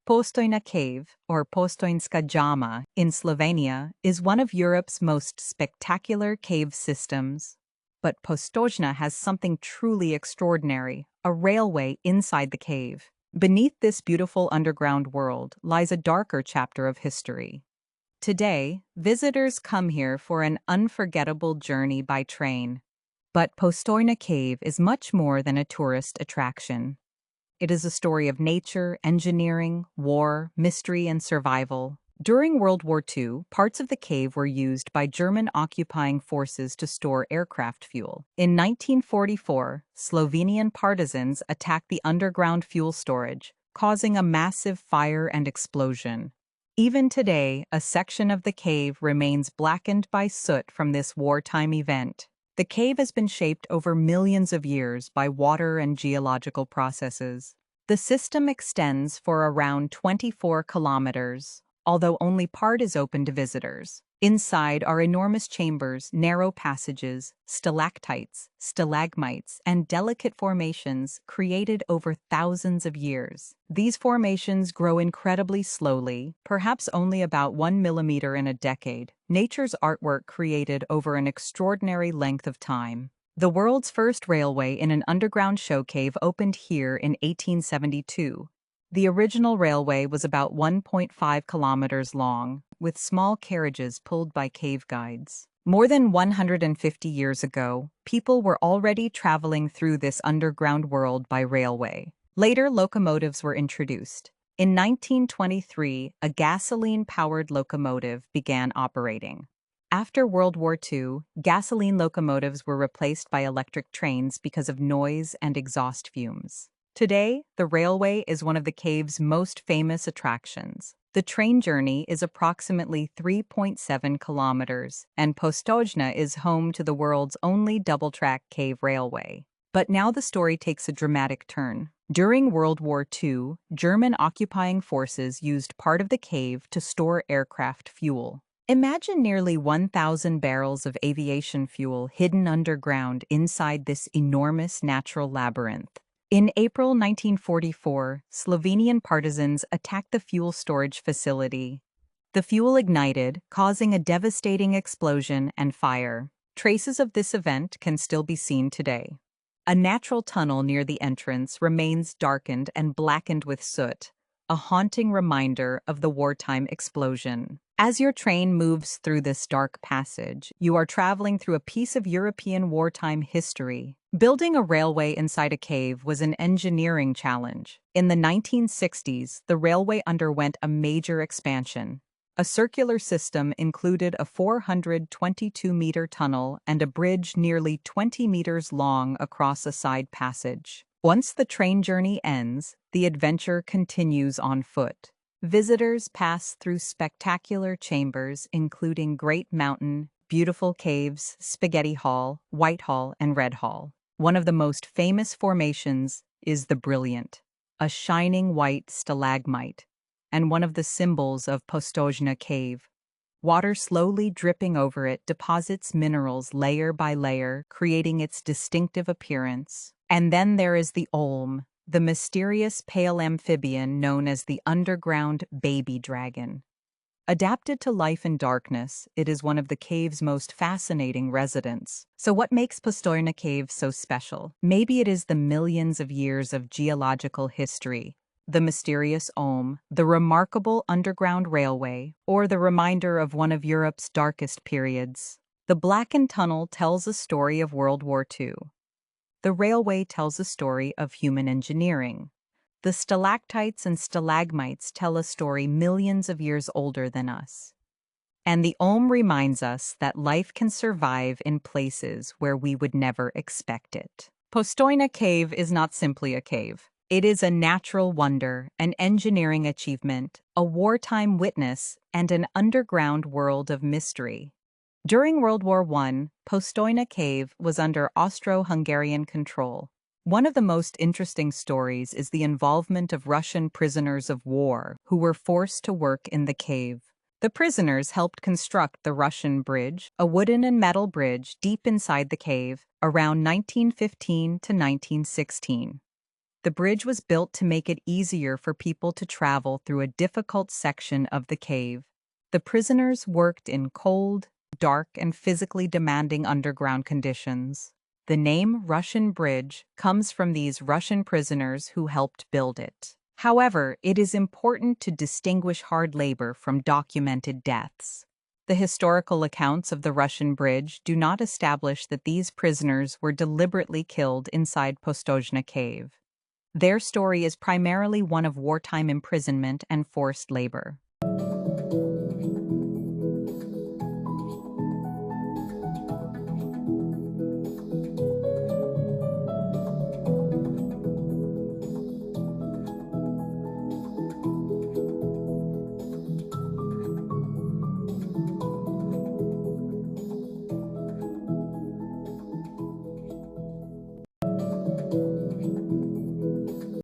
Postojna Cave, or Postojnska Jama, in Slovenia, is one of Europe's most spectacular cave systems. But Postojna has something truly extraordinary, a railway inside the cave. Beneath this beautiful underground world lies a darker chapter of history. Today, visitors come here for an unforgettable journey by train. But Postojna Cave is much more than a tourist attraction. It is a story of nature, engineering, war, mystery, and survival. During World War II, parts of the cave were used by German occupying forces to store aircraft fuel. In 1944, Slovenian partisans attacked the underground fuel storage, causing a massive fire and explosion. Even today, a section of the cave remains blackened by soot from this wartime event. The cave has been shaped over millions of years by water and geological processes. The system extends for around 24 kilometers, although only part is open to visitors. Inside are enormous chambers, narrow passages, stalactites, stalagmites, and delicate formations created over thousands of years. These formations grow incredibly slowly, perhaps only about 1 millimeter in a decade. Nature's artwork created over an extraordinary length of time. The world's first railway in an underground show cave opened here in 1872. The original railway was about 1.5 kilometers long, with small carriages pulled by cave guides. More than 150 years ago, people were already traveling through this underground world by railway. Later, locomotives were introduced. In 1923, a gasoline-powered locomotive began operating. After World War II, gasoline locomotives were replaced by electric trains because of noise and exhaust fumes. Today, the railway is one of the cave's most famous attractions. The train journey is approximately 3.7 kilometers, and Postojna is home to the world's only double-track cave railway. But now the story takes a dramatic turn. During World War II, German occupying forces used part of the cave to store aircraft fuel. Imagine nearly 1,000 barrels of aviation fuel hidden underground inside this enormous natural labyrinth. In April 1944, Slovenian partisans attacked the fuel storage facility. The fuel ignited, causing a devastating explosion and fire. Traces of this event can still be seen today. A natural tunnel near the entrance remains darkened and blackened with soot, a haunting reminder of the wartime explosion. As your train moves through this dark passage, you are traveling through a piece of European wartime history. Building a railway inside a cave was an engineering challenge. In the 1960s, the railway underwent a major expansion. A circular system included a 422-meter tunnel and a bridge nearly 20 meters long across a side passage. Once the train journey ends, the adventure continues on foot. Visitors pass through spectacular chambers including Great Mountain, beautiful caves, Spaghetti Hall, White Hall, and Red Hall. One of the most famous formations is the Brilliant, a shining white stalagmite, and one of the symbols of Postojna Cave. Water slowly dripping over it deposits minerals layer by layer, creating its distinctive appearance. And then there is the Olm, the mysterious pale amphibian known as the underground baby dragon. Adapted to life in darkness, it is one of the cave's most fascinating residents. So what makes Postojna Cave so special? Maybe it is the millions of years of geological history, the mysterious Olm, the remarkable underground railway, or the reminder of one of Europe's darkest periods. The blackened tunnel tells a story of World War II. The railway tells a story of human engineering. The stalactites and stalagmites tell a story millions of years older than us. And the Olm reminds us that life can survive in places where we would never expect it. Postojna Cave is not simply a cave. It is a natural wonder, an engineering achievement, a wartime witness, and an underground world of mystery. During World War I, Postojna Cave was under Austro-Hungarian control. One of the most interesting stories is the involvement of Russian prisoners of war who were forced to work in the cave. The prisoners helped construct the Russian Bridge, a wooden and metal bridge deep inside the cave, around 1915 to 1916. The bridge was built to make it easier for people to travel through a difficult section of the cave. The prisoners worked in cold, dark, and physically demanding underground conditions. The name Russian Bridge comes from these Russian prisoners who helped build it. However, it is important to distinguish hard labor from documented deaths. The historical accounts of the Russian Bridge do not establish that these prisoners were deliberately killed inside Postojna Cave. Their story is primarily one of wartime imprisonment and forced labor.